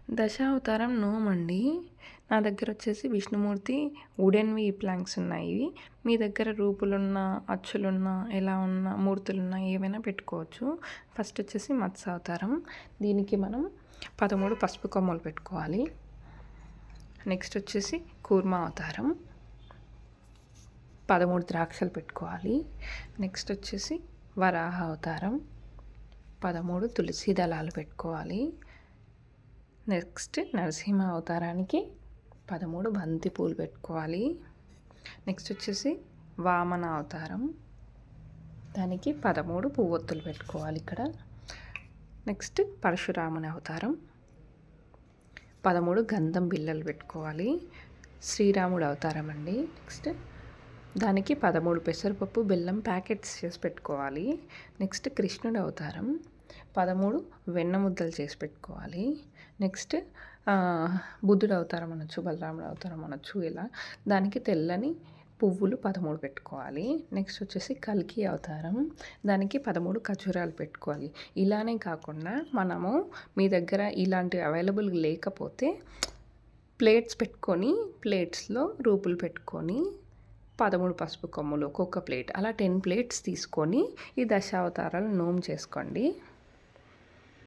దశావతారం నోమండి. నా దగ్గర వచ్చేసి విష్ణుమూర్తి వుడెన్‌వి ప్లాంక్స్ ఉన్నాయి. మీ దగ్గర రూపులున్న, అచ్చులున్న, ఎలా ఉన్న మూర్తులున్న ఏవైనా పెట్టుకోవచ్చు. ఫస్ట్ వచ్చేసి మత్స్యావతారం. దీనికి మనం 13 పసుపు కొమ్మలు పెట్టుకోవాలి. నెక్స్ట్ వచ్చేసి కూర్మ అవతారం. 13 ద్రాక్షలు పెట్టుకోవాలి. నెక్స్ట్ వచ్చేసి వరాహ అవతారం. 13 తులసి దళాలు పెట్టుకోవాలి. నెక్స్ట్ నరసింహ అవతారానికి 13 బంతి పూలు పెట్టుకోవాలి. నెక్స్ట్ వచ్చేసి వామన అవతారం. దానికి 13 పువ్వొత్తులు పెట్టుకోవాలి ఇక్కడ. నెక్స్ట్ పరశురాముని అవతారం. 13 గంధం బిళ్ళలు పెట్టుకోవాలి. శ్రీరాముడు అవతారం అండి. నెక్స్ట్ దానికి 13 పెసరపప్పు బెల్లం ప్యాకెట్స్ చేసి పెట్టుకోవాలి. నెక్స్ట్ కృష్ణుడు అవతారం. 13 వెన్న ముద్దలు చేసి పెట్టుకోవాలి. నెక్స్ట్ బుద్ధుడు అవతారం అనొచ్చు, బలరాముడు అవతారం అనొచ్చు. ఇలా దానికి తెల్లని పువ్వులు 13 పెట్టుకోవాలి. నెక్స్ట్ వచ్చేసి కల్కి అవతారం. దానికి 13 ఖర్జూరాలు పెట్టుకోవాలి. ఇలానే కాకుండా మనము మీ దగ్గర ఇలాంటివి అవైలబుల్ లేకపోతే ప్లేట్స్ పెట్టుకొని ప్లేట్స్లో రూపులు పెట్టుకొని 13 పసుపు కొమ్ములు ఒక్కొక్క ప్లేట్ అలా 10 ప్లేట్స్ తీసుకొని ఈ దశావతారాలు నోము చేసుకోండి.